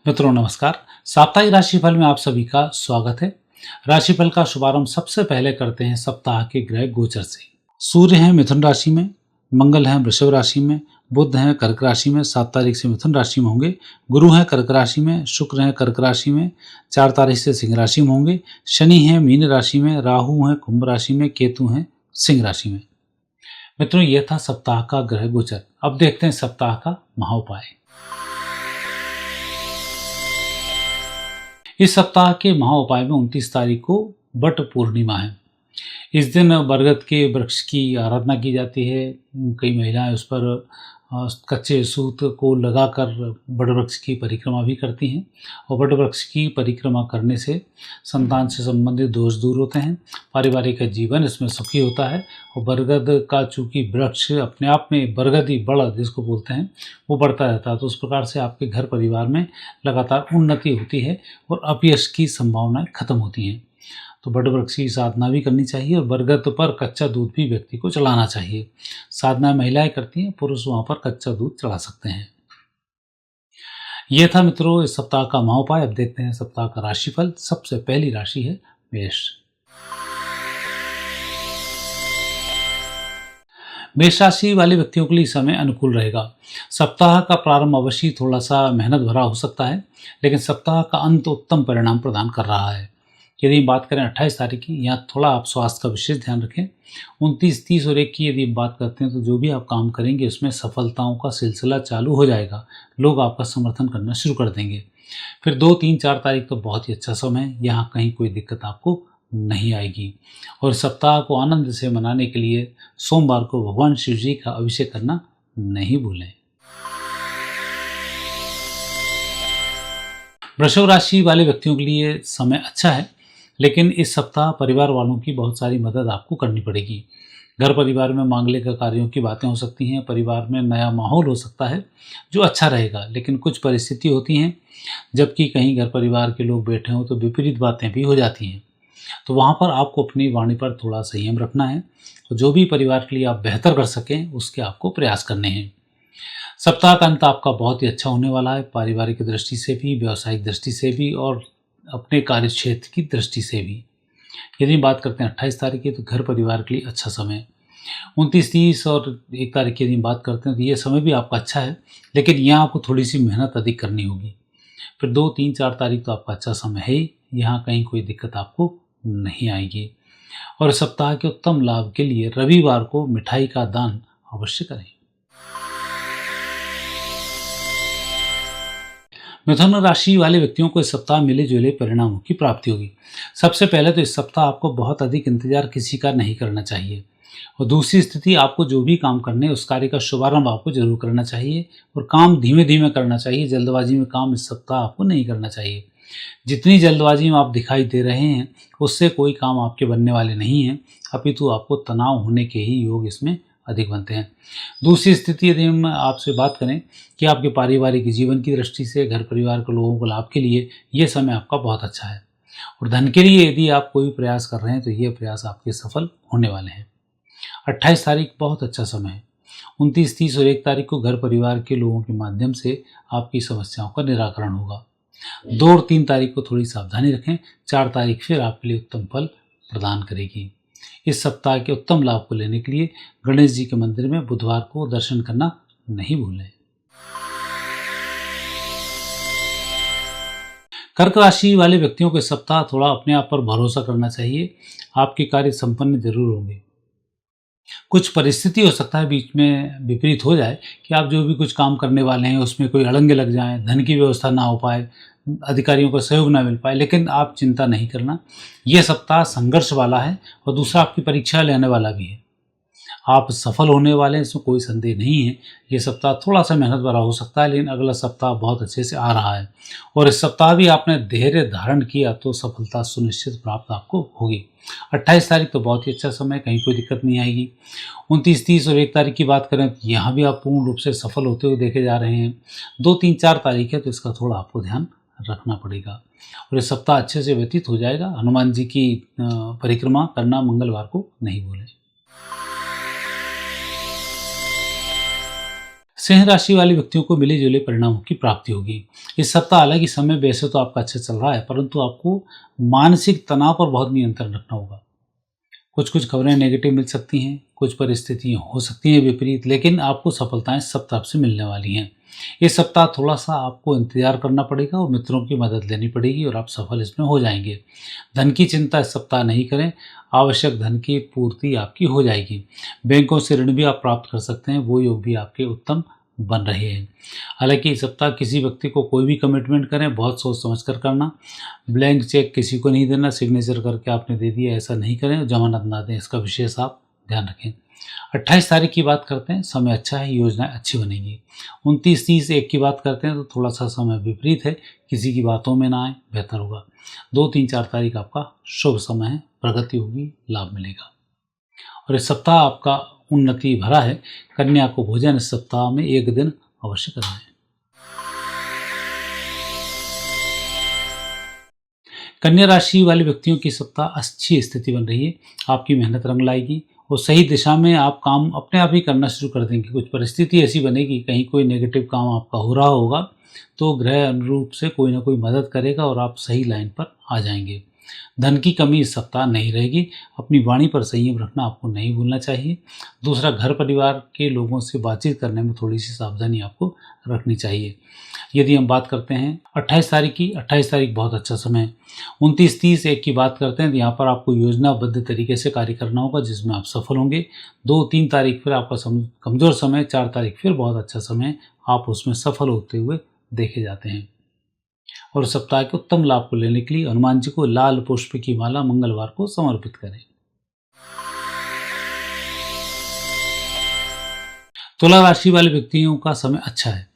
मित्रों नमस्कार। साप्ताहिक राशिफल में आप सभी का स्वागत है। राशिफल का शुभारंभ सबसे पहले करते हैं सप्ताह के ग्रह गोचर से। सूर्य हैं मिथुन राशि में, मंगल हैं वृषभ राशि में, बुध हैं कर्क राशि में, 7 तारीख से मिथुन राशि में होंगे। गुरु हैं कर्क राशि में, शुक्र हैं कर्क राशि में, 4 तारीख से सिंह राशि में होंगे। शनि हैं मीन राशि में, राहु हैं कुंभ राशि में, केतु हैं सिंह राशि में। मित्रों यह था सप्ताह का ग्रह गोचर। अब देखते हैं सप्ताह का महाउपाय। इस सप्ताह के महाउपाय में 29 तारीख को बट पूर्णिमा है। इस दिन बरगद के वृक्ष की आराधना की जाती है। कई महिलाएं उस पर कच्चे सूत को लगाकर बट वृक्ष की परिक्रमा भी करती हैं और बट वृक्ष की परिक्रमा करने से संतान से संबंधित दोष दूर होते हैं, पारिवारिक जीवन इसमें सुखी होता है। और बरगद का चूंकि वृक्ष अपने आप में बरगदी बड़ जिसको बोलते हैं वो बढ़ता रहता है, तो उस प्रकार से आपके घर परिवार में लगातार उन्नति होती है और अपयश की संभावनाएं खत्म होती हैं। तो बट वृक्ष की साधना भी करनी चाहिए और बरगद पर कच्चा दूध भी व्यक्ति को चढ़ाना चाहिए। साधना महिलाएं करती हैं, पुरुष वहां पर कच्चा दूध चढ़ा सकते हैं। यह था मित्रों इस सप्ताह का महाउपाय। अब देखते हैं सप्ताह का राशिफल। सबसे पहली राशि है मेष। मेष राशि वाले व्यक्तियों के लिए समय अनुकूल रहेगा। सप्ताह का प्रारंभ अवश्य थोड़ा सा मेहनत भरा हो सकता है, लेकिन सप्ताह का अंत उत्तम परिणाम प्रदान कर रहा है। यदि बात करें 28 तारीख की, यहाँ थोड़ा आप स्वास्थ्य का विशेष ध्यान रखें। 29, 30 और 1 की यदि बात करते हैं तो जो भी आप काम करेंगे उसमें सफलताओं का सिलसिला चालू हो जाएगा। लोग आपका समर्थन करना शुरू कर देंगे। फिर 2, 3, 4 तारीख तो बहुत ही अच्छा समय है। यहाँ कहीं कोई दिक्कत आपको नहीं आएगी। और सप्ताह को आनंद से मनाने के लिए सोमवार को भगवान शिव जी का अभिषेक करना नहीं भूलें। वृषभ राशि वाले व्यक्तियों के लिए समय अच्छा है, लेकिन इस सप्ताह परिवार वालों की बहुत सारी मदद आपको करनी पड़ेगी। घर परिवार में मांगलिक कार्यों की बातें हो सकती हैं, परिवार में नया माहौल हो सकता है जो अच्छा रहेगा। लेकिन कुछ परिस्थिति होती हैं जबकि कहीं घर परिवार के लोग बैठे हों तो विपरीत बातें भी हो जाती हैं, तो वहाँ पर आपको अपनी वाणी पर थोड़ा संयम रखना है। तो जो भी परिवार के लिए आप बेहतर कर सकें उसके आपको प्रयास करने हैं। सप्ताह का अंत आपका बहुत ही अच्छा होने वाला है, पारिवारिक दृष्टि से भी, व्यावसायिक दृष्टि से भी और अपने कार्य क्षेत्र की दृष्टि से भी। यदि बात करते हैं 28 तारीख की, तो घर परिवार के लिए अच्छा समय। 29, 30 और 1 तारीख की यदि बात करते हैं तो ये समय भी आपका अच्छा है, लेकिन यहाँ आपको थोड़ी सी मेहनत अधिक करनी होगी। फिर 2, 3, 4 तारीख तो आपका अच्छा समय है ही, यहाँ कहीं कोई दिक्कत आपको नहीं आएगी। और सप्ताह के उत्तम लाभ के लिए रविवार को मिठाई का दान अवश्य करें। मिथुन राशि वाले व्यक्तियों को इस सप्ताह मिले जुले परिणामों की प्राप्ति होगी। सबसे पहले तो इस सप्ताह आपको बहुत अधिक इंतजार किसी का नहीं करना चाहिए, और दूसरी स्थिति आपको जो भी काम करने उस कार्य का शुभारंभ आपको जरूर करना चाहिए और काम धीमे धीमे करना चाहिए। जल्दबाजी में काम इस सप्ताह आपको नहीं करना चाहिए। जितनी जल्दबाजी में आप दिखाई दे रहे हैं उससे कोई काम आपके बनने वाले नहीं हैं, अपितु आपको तनाव होने के ही योग इसमें अधिक बनते हैं। दूसरी स्थिति यदि हम आपसे बात करें कि आपके पारिवारिक जीवन की दृष्टि से घर परिवार के लोगों को लाभ के लिए ये समय आपका बहुत अच्छा है। और धन के लिए यदि आप कोई प्रयास कर रहे हैं तो ये प्रयास आपके सफल होने वाले हैं। 28 तारीख बहुत अच्छा समय है। 29, 30 और 1 तारीख को घर परिवार के लोगों के माध्यम से आपकी समस्याओं का निराकरण होगा। 2 और 3 तारीख को थोड़ी सावधानी रखें। 4 तारीख फिर आपके लिए उत्तम फल प्रदान करेगी। इस सप्ताह के उत्तम लाभ को लेने के लिए गणेश जी के मंदिर में बुधवार को दर्शन करना नहीं भूलें। कर्क राशि वाले व्यक्तियों को इस सप्ताह थोड़ा अपने आप पर भरोसा करना चाहिए। आपके कार्य संपन्न जरूर होंगे। कुछ परिस्थिति हो सकता है बीच में विपरीत हो जाए कि आप जो भी कुछ काम करने वाले हैं उसमें कोई अड़ंगे लग जाएं, धन की व्यवस्था ना हो पाए, अधिकारियों का सहयोग ना मिल पाए, लेकिन आप चिंता नहीं करना। यह सप्ताह संघर्ष वाला है और दूसरा आपकी परीक्षा लेने वाला भी है। आप सफल होने वाले हैं, इसमें कोई संदेह नहीं है। ये सप्ताह थोड़ा सा मेहनत भरा हो सकता है, लेकिन अगला सप्ताह बहुत अच्छे से आ रहा है। और इस सप्ताह भी आपने धैर्य धारण किया तो सफलता सुनिश्चित प्राप्त आपको होगी। 28 तारीख तो बहुत ही अच्छा समय, कहीं कोई दिक्कत नहीं आएगी। 29, 30 और 1 तारीख की बात करें तो यहाँ भी आप पूर्ण रूप से सफल होते हुए देखे जा रहे हैं। 2, 3, 4 तारीख है तो इसका थोड़ा आपको ध्यान रखना पड़ेगा और ये सप्ताह अच्छे से व्यतीत हो जाएगा। हनुमान जी की परिक्रमा करना मंगलवार को नहीं भूलें। सिंह राशि वाले व्यक्तियों को मिले जुले परिणामों की प्राप्ति होगी। इस सप्ताह हालांकि समय वैसे तो आपका अच्छा चल रहा है, परंतु आपको मानसिक तनाव पर बहुत नियंत्रण रखना होगा। कुछ कुछ खबरें नेगेटिव मिल सकती हैं, कुछ परिस्थितियां हो सकती हैं विपरीत, लेकिन आपको सफलताएं सब तरफ से मिलने वाली हैं। इस सप्ताह थोड़ा सा आपको इंतजार करना पड़ेगा और मित्रों की मदद लेनी पड़ेगी और आप सफल इसमें हो जाएंगे। धन की चिंता इस सप्ताह नहीं करें, आवश्यक धन की पूर्ति आपकी हो जाएगी। बैंकों से ऋण भी आप प्राप्त कर सकते हैं, वो योग भी आपके उत्तम बन रहे हैं। हालांकि इस सप्ताह किसी व्यक्ति को कोई भी कमिटमेंट करें, बहुत सोच समझ कर करना। ब्लैंक चेक किसी को नहीं देना, सिग्नेचर करके आपने दे दिया ऐसा नहीं करें, जमानत ना दें, इसका विशेष आप ध्यान रखें। 28 तारीख की बात करते हैं, समय अच्छा है, योजनाएं अच्छी बनेंगी। 29, 30, 1 की बात करते हैं तो थोड़ा सा समय विपरीत है, किसी की बातों में ना आए, बेहतर होगा। 2, 3, 4 तारीख आपका शुभ समय है, प्रगति होगी, लाभ मिलेगा। और इस सप्ताह आपका उन्नति भरा है। कन्या को भोजन इस सप्ताह में 1 दिन अवश्य कराएं। कन्या राशि वाले व्यक्तियों की सप्ताह अच्छी स्थिति बन रही है। आपकी मेहनत रंग लाएगी और सही दिशा में आप काम अपने आप ही करना शुरू कर देंगे। कुछ परिस्थिति ऐसी बनेगी, कहीं कोई नेगेटिव काम आपका हो रहा होगा तो ग्रह अनुरूप से कोई ना कोई मदद करेगा और आप सही लाइन पर आ जाएंगे। धन की कमी इस सप्ताह नहीं रहेगी। अपनी वाणी पर संयम रखना आपको नहीं भूलना चाहिए। दूसरा, घर परिवार के लोगों से बातचीत करने में थोड़ी सी सावधानी आपको रखनी चाहिए। यदि हम बात करते हैं 28 तारीख की, 28 तारीख बहुत अच्छा समय है। 29, 30, 1 की बात करते हैं तो यहाँ पर आपको योजनाबद्ध तरीके से कार्य करना होगा, जिसमें आप सफल होंगे। 2, 3 तारीख फिर आपका कमज़ोर समय, 4 तारीख फिर बहुत अच्छा समय है, आप उसमें सफल होते हुए देखे जाते हैं। और सप्ताह के उत्तम लाभ को लेने के लिए हनुमान जी को लाल पुष्प की माला मंगलवार को समर्पित करें। तुला राशि वाले व्यक्तियों का समय अच्छा है।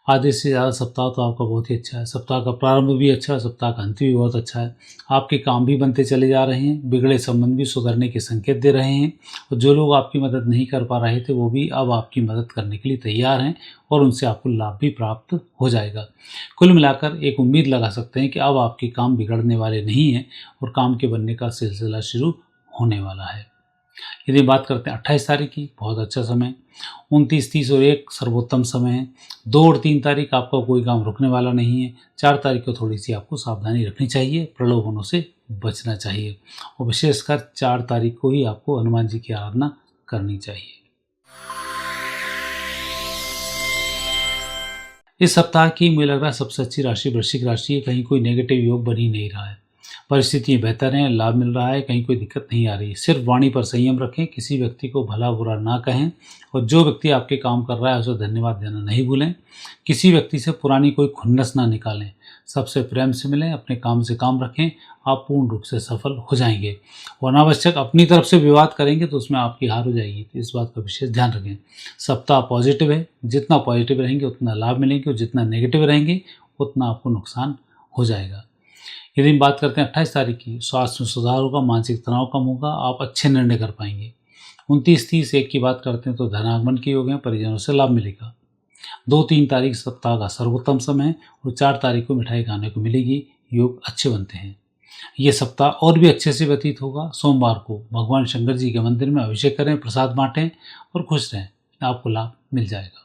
आधे से ज़्यादा सप्ताह तो आपका बहुत ही अच्छा है। सप्ताह का प्रारंभ भी अच्छा है, सप्ताह का अंत भी बहुत अच्छा है। आपके काम भी बनते चले जा रहे हैं, बिगड़े संबंध भी सुधरने के संकेत दे रहे हैं और जो लोग आपकी मदद नहीं कर पा रहे थे वो भी अब आपकी मदद करने के लिए तैयार हैं और उनसे आपको लाभ भी प्राप्त हो जाएगा। कुल मिलाकर एक उम्मीद लगा सकते हैं कि अब आपके काम बिगड़ने वाले नहीं हैं और काम के बनने का सिलसिला शुरू होने वाला है। यदि बात करते हैं 28 तारीख की, बहुत अच्छा समय। 29, 30 और 1 सर्वोत्तम समय है। 2 और 3 तारीख आपका कोई काम रुकने वाला नहीं है। 4 तारीख को थोड़ी सी आपको सावधानी रखनी चाहिए, प्रलोभनों से बचना चाहिए और विशेषकर 4 तारीख को ही आपको हनुमान जी की आराधना करनी चाहिए। इस सप्ताह की मुझे लग रहा है सबसे अच्छी राशि वृश्चिक राशि है। कहीं कोई नेगेटिव योग बन ही नहीं रहा है, परिस्थितियाँ बेहतर हैं, लाभ मिल रहा है, कहीं कोई दिक्कत नहीं आ रही है। सिर्फ वाणी पर संयम रखें, किसी व्यक्ति को भला बुरा ना कहें और जो व्यक्ति आपके काम कर रहा है उसे धन्यवाद देना नहीं भूलें। किसी व्यक्ति से पुरानी कोई खुन्नस ना निकालें, सबसे प्रेम से मिलें, अपने काम से काम रखें, आप पूर्ण रूप से सफल हो जाएंगे। और अनावश्यक अपनी तरफ से विवाद करेंगे तो उसमें आपकी हार हो जाएगी, तो इस बात का विशेष ध्यान रखें। सप्ताह पॉजिटिव है, जितना पॉजिटिव रहेंगे उतना लाभ मिलेंगे और जितना नेगेटिव रहेंगे उतना आपको नुकसान हो जाएगा। यदि हम बात करते हैं 28 तारीख की, स्वास्थ्य में सुधार होगा, मानसिक तनाव कम होगा, आप अच्छे निर्णय कर पाएंगे। 29, 30, 1 की बात करते हैं तो धनागमन के योग हैं, परिजनों से लाभ मिलेगा। 2, 3 तारीख सप्ताह का सर्वोत्तम समय है और 4 तारीख को मिठाई खाने को मिलेगी, योग अच्छे बनते हैं। ये सप्ताह और भी अच्छे से व्यतीत होगा। सोमवार को भगवान शंकर जी के मंदिर में अभिषेक करें, प्रसाद बांटें और खुश रहें, आपको लाभ मिल जाएगा।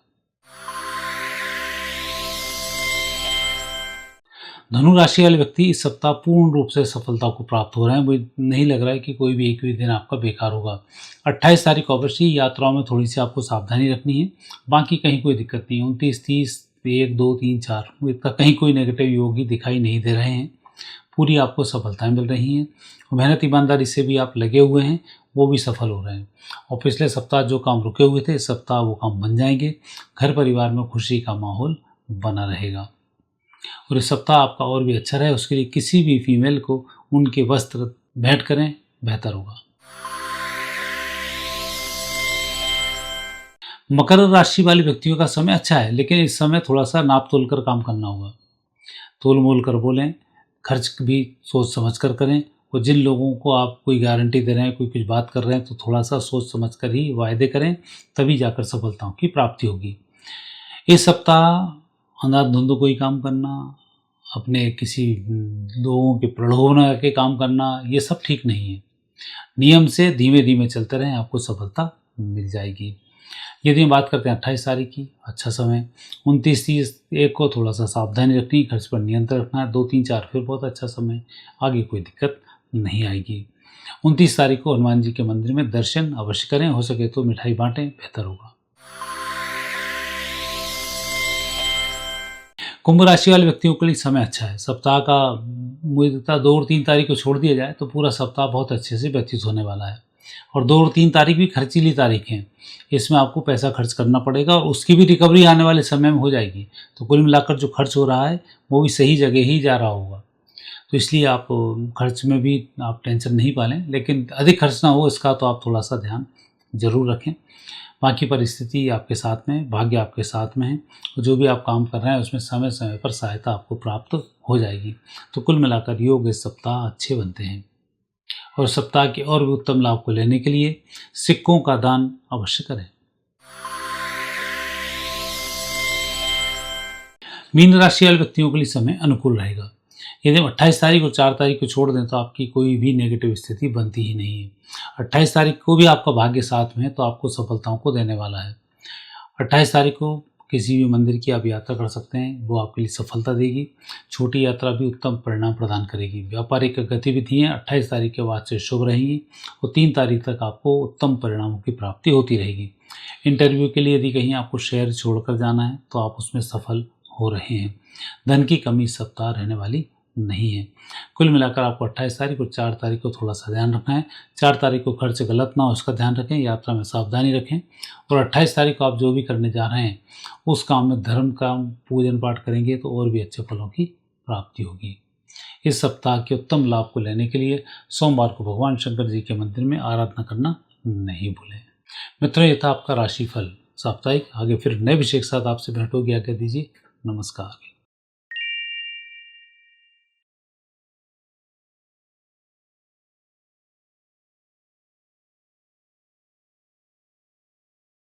धनु राशि वाले व्यक्ति इस सप्ताह पूर्ण रूप से सफलता को प्राप्त हो रहे हैं। मुझे नहीं लग रहा है कि कोई भी एक भी दिन आपका बेकार होगा। 28 तारीख को अवश्य यात्राओं में थोड़ी सी आपको सावधानी रखनी है, बाकी कहीं कोई दिक्कत नहीं है। 29, 30, 1, 2, 3, 4 इसका कहीं कोई नेगेटिव योग ही दिखाई नहीं दे रहे हैं। पूरी आपको सफलताएं मिल रही हैं और मेहनत ईमानदारी से भी आप लगे हुए हैं, वो भी सफल हो रहे हैं। और पिछले सप्ताह जो काम रुके हुए थे इस सप्ताह वो काम बन जाएंगे। घर परिवार में खुशी का माहौल बना रहेगा और इस सप्ताह आपका और भी अच्छा रहे उसके लिए किसी भी फीमेल को उनके वस्त्र भेंट करें, बेहतर होगा। मकर राशि वाले व्यक्तियों का समय अच्छा है, लेकिन इस समय थोड़ा सा नाप तोल कर काम करना होगा। तोल मोल कर बोलें, खर्च भी सोच समझ कर करें और जिन लोगों को आप कोई गारंटी दे रहे हैं, कोई कुछ बात कर रहे हैं तो थोड़ा सा सोच समझ कर ही वायदे करें, तभी जाकर सफलताओं की प्राप्ति होगी। इस सप्ताह अंधाधुंध कोई काम करना, अपने किसी लोगों के प्रलोभन के काम करना, ये सब ठीक नहीं है। नियम से धीमे धीमे चलते रहें, आपको सफलता मिल जाएगी। यदि हम बात करते हैं 28 तारीख की, अच्छा समय। 29-30 को थोड़ा सा सावधानी रखनी, खर्च पर नियंत्रण रखना है। 2, 3, 4 फिर बहुत अच्छा समय, आगे कोई दिक्कत नहीं आएगी। 29 तारीख को हनुमान जी के मंदिर में दर्शन अवश्य करें, हो सके तो मिठाई बांटें, बेहतर होगा। कुंभ राशि वाले व्यक्तियों के लिए समय अच्छा है। सप्ताह का मुझे 2 और 3 तारीख को छोड़ दिया जाए तो पूरा सप्ताह बहुत अच्छे से व्यतीत होने वाला है। और 2 और 3 तारीख भी खर्चीली तारीख हैं, इसमें आपको पैसा खर्च करना पड़ेगा और उसकी भी रिकवरी आने वाले समय में हो जाएगी। तो कुल मिलाकर जो खर्च हो रहा है वो भी सही जगह ही जा रहा होगा। तो इसलिए आप खर्च में भी आप टेंशन नहीं पालें, लेकिन अधिक खर्च ना हो इसका तो आप थोड़ा सा ध्यान ज़रूर रखें। बाकी परिस्थिति आपके साथ में, भाग्य आपके साथ में है और जो भी आप काम कर रहे हैं उसमें समय समय पर सहायता आपको प्राप्त हो जाएगी। तो कुल मिलाकर योग इस सप्ताह अच्छे बनते हैं। और सप्ताह के और भी उत्तम लाभ को लेने के लिए सिक्कों का दान अवश्य करें। मीन राशि वाले व्यक्तियों के लिए समय अनुकूल रहेगा। यदि हम 28 तारीख और 4 तारीख को छोड़ दें तो आपकी कोई भी नेगेटिव स्थिति बनती ही नहीं है। 28 तारीख को भी आपका भाग्य साथ में है तो आपको सफलताओं को देने वाला है। 28 तारीख को किसी भी मंदिर की आप यात्रा कर सकते हैं, वो आपके लिए सफलता देगी। छोटी यात्रा भी उत्तम परिणाम प्रदान करेगी। व्यापारिक गतिविधियाँ 28 तारीख के बाद से शुभ रहेंगी और 3 तारीख तक आपको उत्तम परिणामों की प्राप्ति होती रहेगी। इंटरव्यू के लिए यदि कहीं आपको शहर छोड़कर जाना है तो आप उसमें सफल हो रहे हैं। धन की कमी इस सप्ताह रहने वाली नहीं है। कुल मिलाकर आपको 28 तारीख और 4 तारीख को थोड़ा सा ध्यान रखना है। 4 तारीख को खर्च गलत ना हो उसका ध्यान रखें, यात्रा में सावधानी रखें। और 28 तारीख को आप जो भी करने जा रहे हैं उस काम में धर्म का पूजन पाठ करेंगे तो और भी अच्छे फलों की प्राप्ति होगी। इस सप्ताह के उत्तम लाभ को लेने के लिए सोमवार को भगवान शंकर जी के मंदिर में आराधना करना नहीं भूलें। मित्रों, ये था आपका राशिफल साप्ताहिक। आगे फिर नए विषय के साथ आपसे भेंट होगी। आज्ञा दीजिए। नमस्कार।